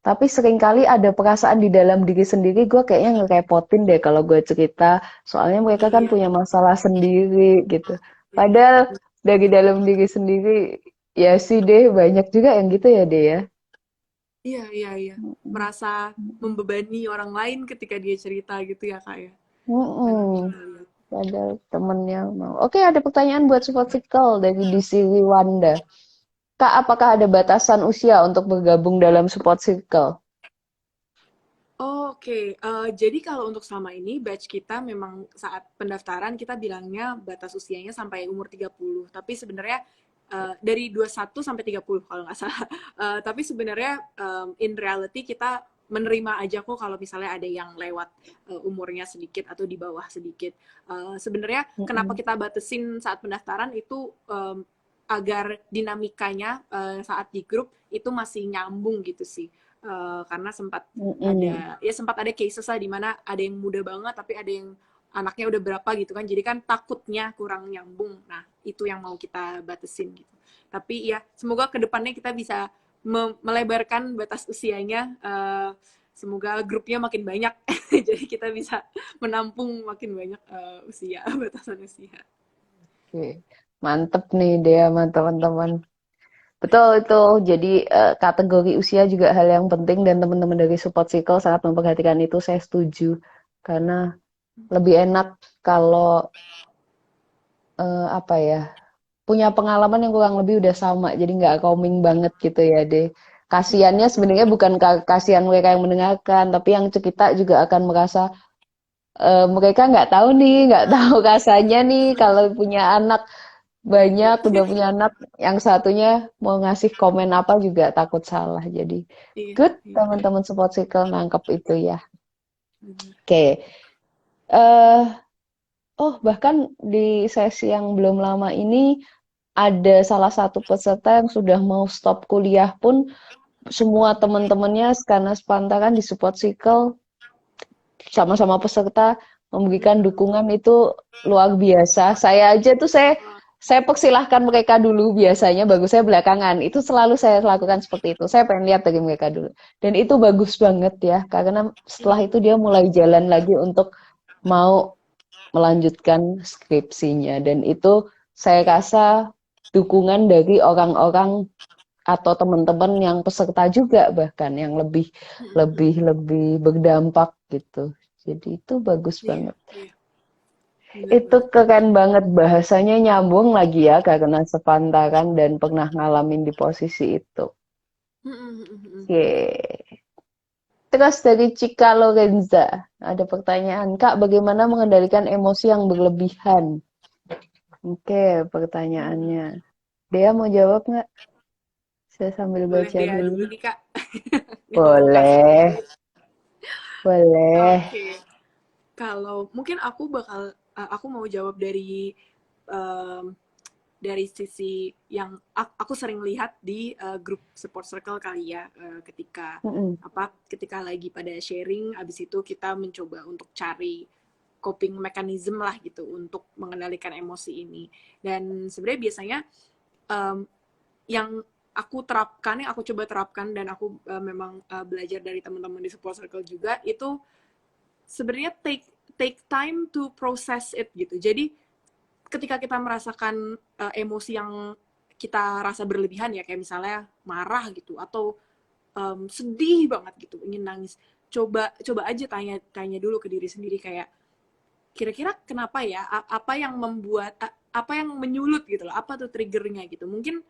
Speaker 1: Tapi seringkali ada perasaan di dalam diri sendiri, gue kayaknya ngerepotin deh kalau gue cerita. Soalnya mereka kan
Speaker 2: iya,
Speaker 1: punya masalah sendiri gitu.
Speaker 2: iya,
Speaker 1: Padahal dari dalam diri sendiri, ya sih deh, banyak juga yang gitu ya deh ya.
Speaker 2: iya, iya, iya. Merasa membebani orang lain ketika dia cerita gitu ya, Kak ya. Kadang
Speaker 1: Mm-mm.
Speaker 2: kita lihat.
Speaker 1: Padahal temennya mau. Oke, ada pertanyaan buat support circle dari DC Wanda. Kak, apakah ada batasan usia untuk bergabung dalam support circle?
Speaker 2: Oh, oke. Jadi kalau untuk selama ini batch kita memang saat pendaftaran kita bilangnya batas usianya sampai umur 30. Tapi sebenarnya dari 21 sampai 30 kalau nggak salah. Tapi sebenarnya in reality kita menerima aja kok kalau misalnya ada yang lewat umurnya sedikit atau di bawah sedikit. Sebenarnya kenapa
Speaker 1: Mm-mm.
Speaker 2: kita batasin saat pendaftaran itu agar dinamikanya saat di grup itu masih nyambung gitu sih. Karena
Speaker 1: Mm-mm.
Speaker 2: sempat ada cases lah di mana ada yang muda banget tapi ada yang anaknya udah berapa gitu kan, jadi kan takutnya kurang nyambung. Nah itu yang mau kita batasin gitu, tapi ya semoga kedepannya kita bisa melebarkan batas usianya. Semoga grupnya makin banyak jadi kita bisa menampung makin banyak usia batasan usia.
Speaker 1: Oke. Mantep nih dia sama teman-teman. Betul itu. Jadi kategori usia juga hal yang penting dan teman-teman dari support circle sangat memperhatikan itu. Saya setuju. Karena lebih enak kalau apa ya, punya pengalaman yang kurang lebih udah sama. Jadi nggak roaming banget gitu ya deh. Kasiannya sebenarnya bukan kasihan mereka yang mendengarkan, tapi yang cerita juga akan merasa mereka nggak tahu nih, nggak tahu rasanya nih kalau punya anak banyak,
Speaker 2: Bener.
Speaker 1: udah punya anak, yang satunya mau ngasih komen apa juga takut salah. Jadi
Speaker 2: Iya,
Speaker 1: good
Speaker 2: iya,
Speaker 1: teman-teman support circle nangkep itu ya.
Speaker 2: bener.
Speaker 1: Oke. eh oh bahkan di sesi yang belum lama ini ada salah satu peserta yang sudah mau stop kuliah pun semua teman-temannya karena sepantaran di support circle sama-sama peserta memberikan dukungan itu luar biasa. Saya aja tuh saya persilahkan mereka dulu biasanya, bagus saya belakangan. Itu selalu saya lakukan seperti itu. Saya pengen lihat dari mereka dulu. Dan itu bagus banget ya, karena setelah itu dia mulai jalan lagi untuk mau melanjutkan skripsinya. Dan itu saya rasa dukungan dari orang-orang atau teman-teman yang peserta juga bahkan yang lebih lebih lebih berdampak gitu. Jadi itu bagus
Speaker 2: Iya,
Speaker 1: banget.
Speaker 2: iya, bener
Speaker 1: Itu
Speaker 2: banget.
Speaker 1: keren banget bahasanya nyambung lagi ya karena sepantaran dan pernah ngalamin di posisi itu. Oke. Terus dari Cika Lorenza ada pertanyaan, Kak, bagaimana mengendalikan emosi yang berlebihan? Oke, pertanyaannya. Dea mau jawab nggak? Saya sambil
Speaker 2: Boleh
Speaker 1: baca
Speaker 2: dia
Speaker 1: dulu.
Speaker 2: dulu nih, Kak. Nggak apa-apa.
Speaker 1: Boleh, boleh.
Speaker 2: Oke. Kalau mungkin aku mau jawab em, dari sisi yang aku sering lihat di grup support circle kali ya,
Speaker 1: Mm-mm.
Speaker 2: ketika lagi pada sharing, abis itu kita mencoba untuk cari coping mechanism lah gitu untuk mengendalikan emosi ini. Dan sebenarnya biasanya em, yang yang aku coba terapkan dan aku memang belajar dari teman-teman di support circle juga itu sebenarnya take time to process it gitu. Jadi ketika kita merasakan emosi yang kita rasa berlebihan ya, kayak misalnya marah gitu atau sedih banget gitu, ingin nangis, coba aja tanya dulu ke diri sendiri kayak kira-kira kenapa ya, apa yang membuat, apa yang menyulut gitu loh, apa tuh triggernya gitu. Mungkin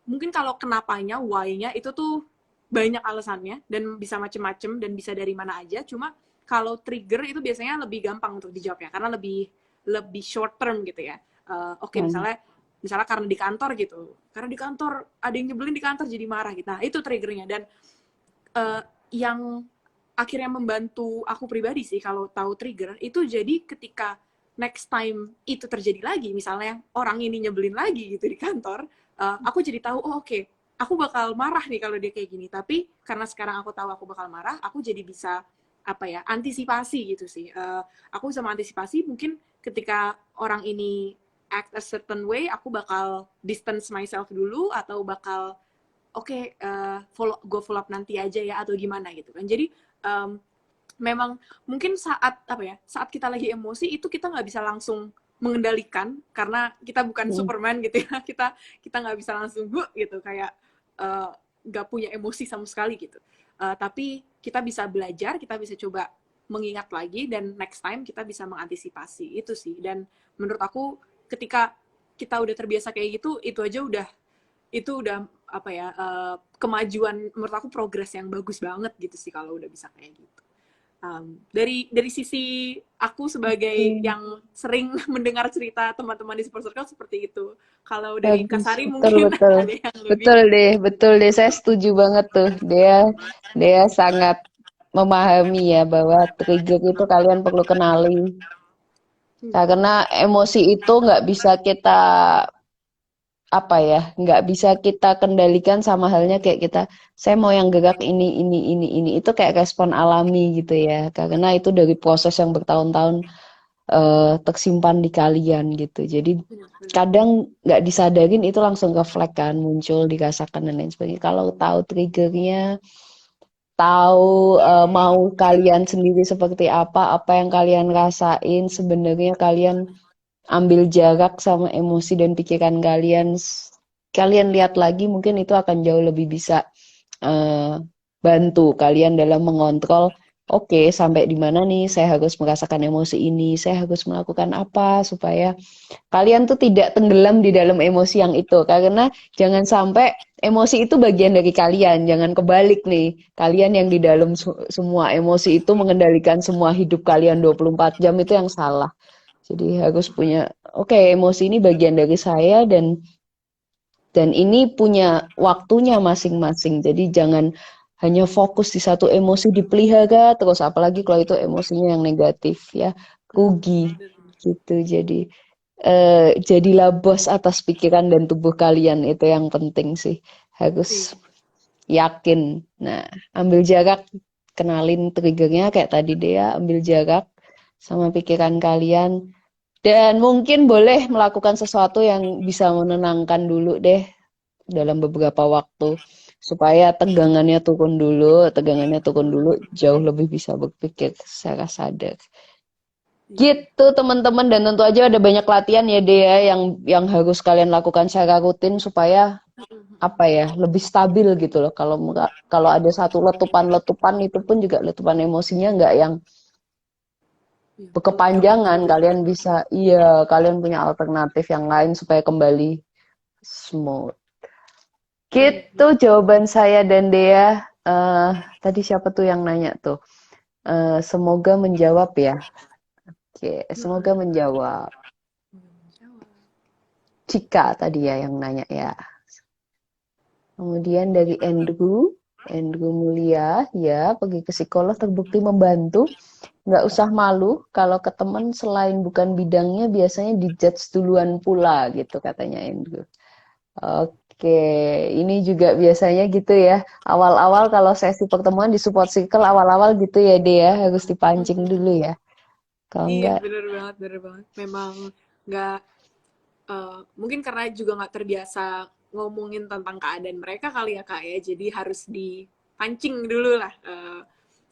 Speaker 2: mungkin kalau kenapanya, why-nya itu tuh banyak alasannya dan bisa macem-macem dan bisa dari mana aja. Cuma kalau trigger itu biasanya lebih gampang untuk dijawab ya, karena lebih lebih short term gitu ya. Oke,
Speaker 1: Hmm.
Speaker 2: misalnya karena di kantor gitu, karena di kantor ada yang nyebelin di kantor jadi marah gitu. Nah itu triggernya. Dan yang akhirnya membantu aku pribadi sih kalau tahu trigger itu, jadi ketika next time itu terjadi lagi, misalnya orang ini nyebelin lagi gitu di kantor, aku jadi tahu, oh oke, aku bakal marah nih kalau dia kayak gini, tapi karena sekarang aku tahu aku bakal marah, aku jadi bisa apa ya, antisipasi gitu sih. Aku bisa mengantisipasi mungkin ketika orang ini act a certain way, aku bakal distance myself dulu atau bakal oke, gue follow up nanti aja ya atau gimana gitu kan. Jadi um, memang mungkin saat apa ya, saat kita lagi emosi itu kita nggak bisa langsung mengendalikan karena kita bukan
Speaker 1: Hmm.
Speaker 2: Superman gitu ya. Kita nggak bisa langsung gitu kayak nggak punya emosi sama sekali gitu. Tapi kita bisa belajar, kita bisa coba mengingat lagi dan next time kita bisa mengantisipasi itu sih. Dan menurut aku ketika kita udah terbiasa kayak gitu, itu udah apa ya, kemajuan, menurut aku progres yang bagus banget gitu sih kalau udah bisa kayak gitu. Dari sisi aku sebagai
Speaker 1: Oke.
Speaker 2: yang sering mendengar cerita teman-teman di support circle seperti itu. Kalau dari
Speaker 1: Bagus,
Speaker 2: Kasari
Speaker 1: betul
Speaker 2: mungkin
Speaker 1: betul.
Speaker 2: ada yang lebih.
Speaker 1: Betul deh, betul deh. Saya setuju banget tuh. Dia dia sangat memahami ya bahwa trigger itu kalian perlu kenali. Karena emosi itu nggak bisa kita apa ya, nggak bisa kita kendalikan sama halnya kayak kita, saya mau yang gerak ini. Itu kayak respon alami gitu ya. Karena itu dari proses yang bertahun-tahun tersimpan di kalian gitu. Jadi
Speaker 2: Benar-benar.
Speaker 1: kadang nggak disadarin itu langsung refleks kan, muncul, dirasakan dan lain sebagainya. Kalau tahu triggernya, tahu mau kalian sendiri seperti apa yang kalian rasain, sebenarnya kalian ambil jarak sama emosi dan pikiran kalian. Kalian lihat lagi, mungkin itu akan jauh lebih bisa eh, bantu kalian dalam mengontrol. Oke, sampai di mana nih saya harus merasakan emosi ini, saya harus melakukan apa supaya kalian tuh tidak tenggelam di dalam emosi yang itu. Karena jangan sampai emosi itu bagian dari kalian, jangan kebalik nih. Kalian yang di dalam semua emosi itu mengendalikan semua hidup kalian 24 jam, itu yang salah. Jadi harus punya, oke, emosi ini bagian dari saya dan ini punya waktunya masing-masing. Jadi jangan hanya fokus di satu emosi dipelihara terus, apalagi kalau itu emosinya yang negatif ya, rugi gitu. Jadilah bos atas pikiran dan tubuh kalian, itu yang penting sih. Harus
Speaker 2: Iya.
Speaker 1: yakin. Nah, ambil jarak, kenalin triggernya kayak tadi Dea, ambil jarak sama pikiran kalian. Dan mungkin boleh melakukan sesuatu yang bisa menenangkan dulu deh dalam beberapa waktu. Supaya tegangannya turun dulu, jauh lebih bisa berpikir secara sadar.
Speaker 2: Iya.
Speaker 1: Gitu teman-teman, dan tentu aja ada banyak latihan ya Dea yang harus kalian lakukan secara rutin supaya apa ya, lebih stabil gitu loh. Kalau ada satu letupan-letupan, itu pun juga letupan emosinya nggak yang
Speaker 2: Iya. Puncak-puncak
Speaker 1: berkepanjangan.
Speaker 2: gitu.
Speaker 1: Kalian punya alternatif yang lain supaya kembali smooth.
Speaker 2: Iya.
Speaker 1: Gitu jawaban saya dan Dea. Tadi siapa tuh yang nanya tuh? Semoga menjawab ya. Oke, semoga menjawab. Cika tadi ya yang nanya ya. Kemudian dari Andrew Mulia, ya pergi ke psikolog terbukti membantu. Nggak usah malu, kalau ke teman selain bukan bidangnya biasanya dijudge duluan pula gitu katanya Andrew. Oke, ini juga biasanya gitu ya. Awal-awal kalau sesi pertemuan di support circle awal-awal gitu ya dia harus dipancing dulu ya. Kalau
Speaker 2: Iya,
Speaker 1: enggak,
Speaker 2: bener banget, bener banget. Memang nggak, mungkin karena juga nggak terbiasa ngomongin tentang keadaan mereka kali ya Kak ya, jadi harus dipancing dulu lah,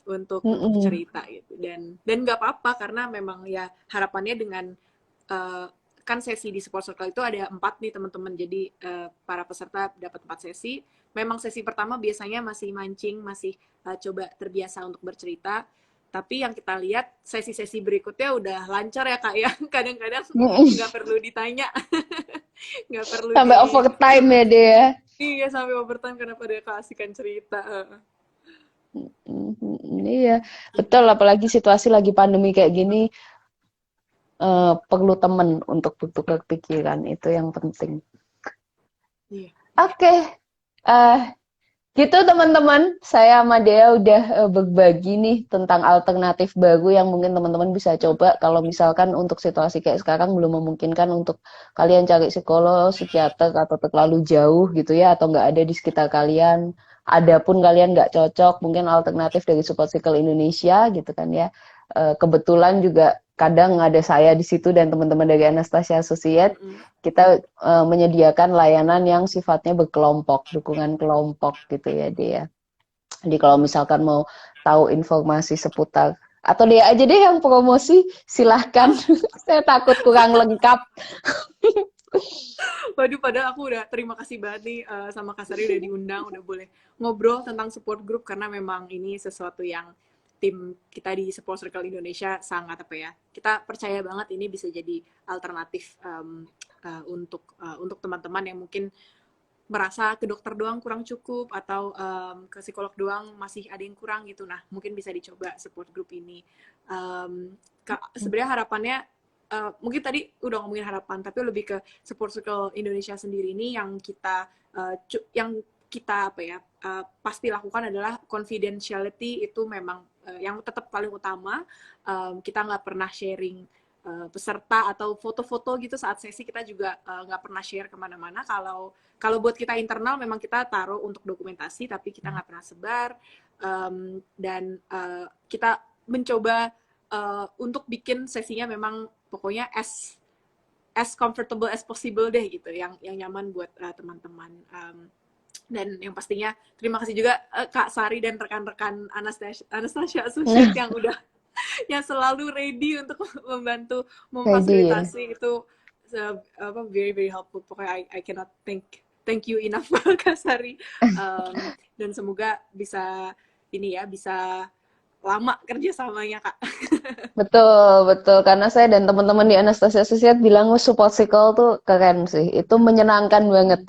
Speaker 2: untuk
Speaker 1: mm-mm.
Speaker 2: cerita gitu. Dan nggak apa-apa karena memang ya harapannya dengan, uh, kan sesi di support circle itu ada 4 nih teman-teman. Jadi para peserta dapat 4 sesi. Memang sesi pertama biasanya masih mancing, masih coba terbiasa untuk bercerita. Tapi yang kita lihat sesi-sesi berikutnya udah lancar ya Kak ya. Kadang-kadang nggak perlu ditanya, nggak perlu
Speaker 1: Sampai overtime ya dia ya.
Speaker 2: Iya, sampai overtime karena pada keasikan cerita.
Speaker 1: Iya, betul. Apalagi situasi lagi pandemi kayak gini, perlu temen untuk bertukar pikiran. Itu yang penting.
Speaker 2: Iya.
Speaker 1: Oke, eh, gitu teman-teman. Saya sama Dea udah berbagi nih tentang alternatif baru yang mungkin teman-teman bisa coba kalau misalkan untuk situasi kayak sekarang belum memungkinkan untuk kalian cari psikolog, psikiater atau terlalu jauh gitu ya, atau nggak ada di sekitar kalian. Adapun kalian nggak cocok, mungkin alternatif dari Support Circle Indonesia gitu kan ya. Kebetulan juga kadang ada saya di situ dan teman-teman dari Anastasia Associate. Kita menyediakan layanan yang sifatnya berkelompok, dukungan kelompok gitu ya dia. Jadi kalau misalkan mau tahu informasi seputar atau dia aja deh yang promosi, silahkan. Saya takut kurang lengkap.
Speaker 2: Waduh, padahal aku udah terima kasih banget nih sama Kak Sari udah diundang, udah boleh ngobrol tentang support group karena memang ini sesuatu yang tim kita di Support Circle Indonesia sangat apa ya, kita percaya banget ini bisa jadi alternatif untuk teman-teman yang mungkin merasa ke dokter doang kurang cukup atau ke psikolog doang masih ada yang kurang gitu. Nah, mungkin bisa dicoba support group ini. Sebenarnya harapannya mungkin tadi udah ngomongin harapan, tapi lebih ke support circle Indonesia sendiri ini yang kita apa ya pasti lakukan adalah confidentiality itu memang yang tetap paling utama. Kita nggak pernah sharing peserta atau foto-foto gitu saat sesi, kita juga nggak pernah share kemana-mana. Kalau buat kita internal memang kita taruh untuk dokumentasi, tapi kita nggak pernah sebar. Dan kita mencoba untuk bikin sesinya memang pokoknya as comfortable as possible deh gitu, yang nyaman buat teman-teman. Dan yang pastinya terima kasih juga Kak Sari dan rekan-rekan Anastasia Associate yang udah yang selalu ready untuk membantu memfasilitasi itu very very helpful. Pokoknya I cannot thank you enough Kak Sari. Dan semoga bisa ini ya, bisa lama kerjasamanya Kak.
Speaker 1: Betul, betul. Karena saya dan teman-teman di Anastasia Associate bilang support circle tuh keren sih. Itu menyenangkan banget.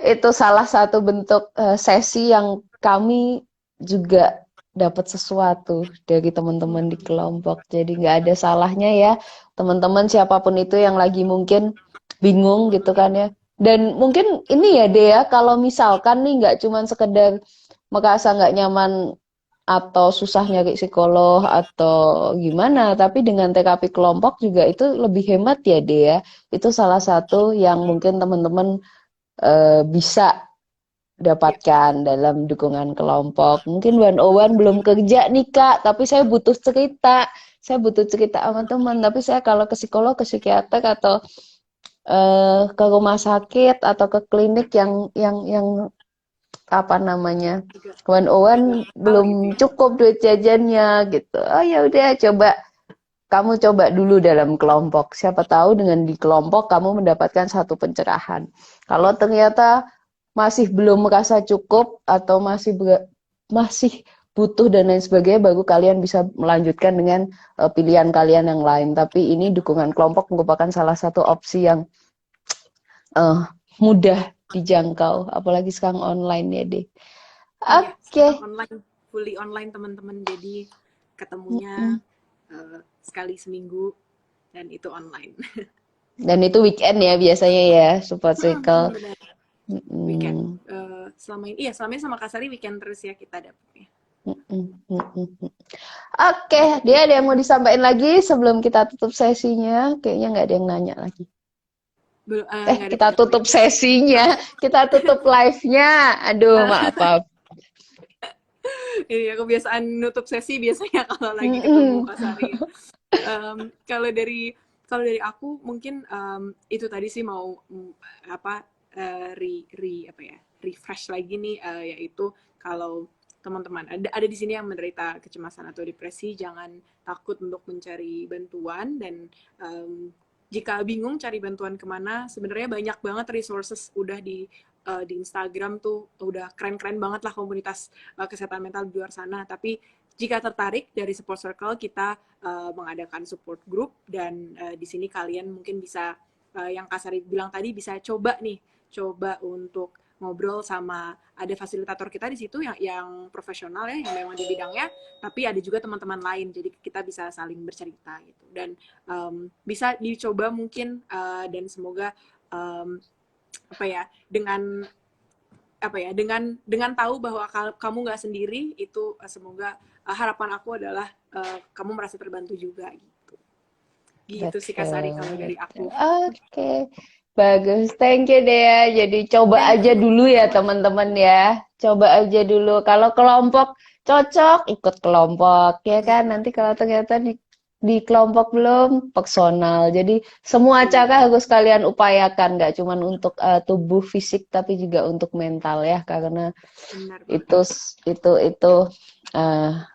Speaker 1: Itu salah satu bentuk sesi yang kami juga dapat sesuatu dari teman-teman di kelompok. Jadi nggak ada salahnya ya teman-teman siapapun itu yang lagi mungkin bingung gitu kan ya. Dan mungkin ini ya Dea, kalau misalkan nih nggak cuman sekedar merasa nggak nyaman atau susah nyari psikolog atau gimana, tapi dengan terapi kelompok juga itu lebih hemat ya Dea. Itu salah satu yang mungkin teman-teman bisa dapatkan dalam dukungan kelompok. Mungkin 101 belum kerja nih Kak, tapi saya butuh cerita. Saya butuh cerita sama teman, tapi saya kalau ke psikolog, ke psikiater atau ke rumah sakit atau ke klinik yang apa namanya? 101 belum cukup duit jajannya gitu. Oh ya udah coba kamu coba dulu dalam kelompok. Siapa tahu dengan di kelompok kamu mendapatkan satu pencerahan. Kalau ternyata masih belum merasa cukup atau masih butuh dan lain sebagainya, baru kalian bisa melanjutkan dengan pilihan kalian yang lain. Tapi ini dukungan kelompok merupakan salah satu opsi yang mudah dijangkau, apalagi sekarang online ya deh.
Speaker 2: Iya,
Speaker 1: Oke.
Speaker 2: online, fully online teman-teman. Jadi ketemunya sekali seminggu dan itu online.
Speaker 1: Dan itu weekend ya biasanya ya support circle.
Speaker 2: Benar. Weekend. Selama ini sama Kak Sari weekend terus ya kita dapetnya.
Speaker 1: Oke, dia ada yang mau disampaikan lagi sebelum kita tutup sesinya? Kayaknya nggak ada yang nanya lagi. Kita tutup sesinya, kita tutup live-nya. Aduh, maaf.
Speaker 2: Iya, kebiasaan nutup sesi biasanya kalau lagi ketemu Kak Sari. Kalau dari aku mungkin itu tadi sih mau apa refresh lagi nih, yaitu kalau teman-teman ada di sini yang menderita kecemasan atau depresi, jangan takut untuk mencari bantuan dan jika bingung cari bantuan kemana, sebenarnya banyak banget resources udah di Instagram tuh udah keren-keren banget lah komunitas kesehatan mental di luar sana. Tapi jika tertarik dari support circle, kita mengadakan support group dan di sini kalian mungkin bisa yang Kak Sari bilang tadi bisa coba untuk ngobrol sama ada fasilitator kita di situ yang profesional ya, yang memang di bidangnya, tapi ada juga teman-teman lain, jadi kita bisa saling bercerita gitu. Dan bisa dicoba mungkin dan semoga apa ya dengan tahu bahwa kamu nggak sendiri itu semoga harapan aku adalah kamu merasa terbantu juga gitu sih Kak Sari kalau dari aku.
Speaker 1: Oke. Bagus, thank you Dea. Jadi coba
Speaker 2: Thank
Speaker 1: aja
Speaker 2: you.
Speaker 1: dulu ya teman-teman ya. Coba aja dulu. Kalau kelompok cocok, ikut kelompok ya kan. Nanti kalau ternyata di kelompok belum, personal. Jadi semua cara harus kalian upayakan, nggak cuma untuk tubuh fisik tapi juga untuk mental ya. Karena
Speaker 2: Benar
Speaker 1: itu
Speaker 2: banget.
Speaker 1: itu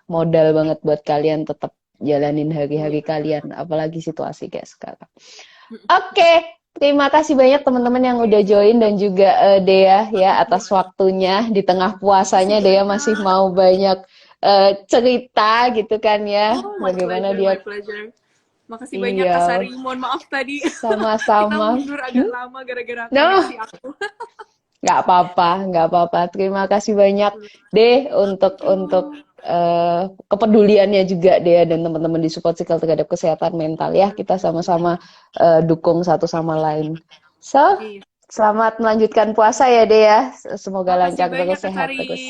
Speaker 1: modal banget buat kalian tetap jalanin hari-hari
Speaker 2: Iya.
Speaker 1: kalian, apalagi situasi kayak sekarang. Oke, terima kasih banyak teman-teman yang udah join dan juga Dea ya atas waktunya di tengah
Speaker 2: Makasih
Speaker 1: puasanya. Dea masih
Speaker 2: banyak.
Speaker 1: mau banyak cerita gitu kan ya,
Speaker 2: Oh, my
Speaker 1: bagaimana
Speaker 2: pleasure, my
Speaker 1: dia.
Speaker 2: pleasure. Makasih banyak Kak
Speaker 1: Iya,
Speaker 2: Sari. Mohon maaf tadi kita
Speaker 1: sama-sama.
Speaker 2: mundur agak lama gara-gara
Speaker 1: No,
Speaker 2: koneksi aku.
Speaker 1: nggak apa-apa, nggak apa-apa. Terima kasih banyak deh
Speaker 2: Thank
Speaker 1: untuk
Speaker 2: you.
Speaker 1: kepeduliannya juga Dea dan teman-teman di support circle terhadap kesehatan mental ya. Kita sama-sama dukung satu sama lain. So,
Speaker 2: Iya.
Speaker 1: selamat melanjutkan puasa ya Dea. Semoga
Speaker 2: Makasih
Speaker 1: lancar
Speaker 2: banyak
Speaker 1: terus,
Speaker 2: Kak
Speaker 1: sehat
Speaker 2: Sari.
Speaker 1: terus.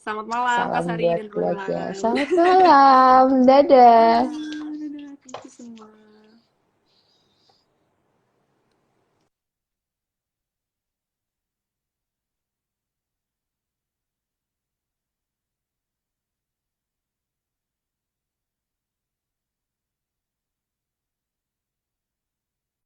Speaker 2: Selamat malam Kak
Speaker 1: Salam
Speaker 2: Sari
Speaker 1: buat
Speaker 2: dan
Speaker 1: keluarga.
Speaker 2: teman-teman.
Speaker 1: Selamat malam. Dadah.
Speaker 2: Dadah, dadah. Thank you semua.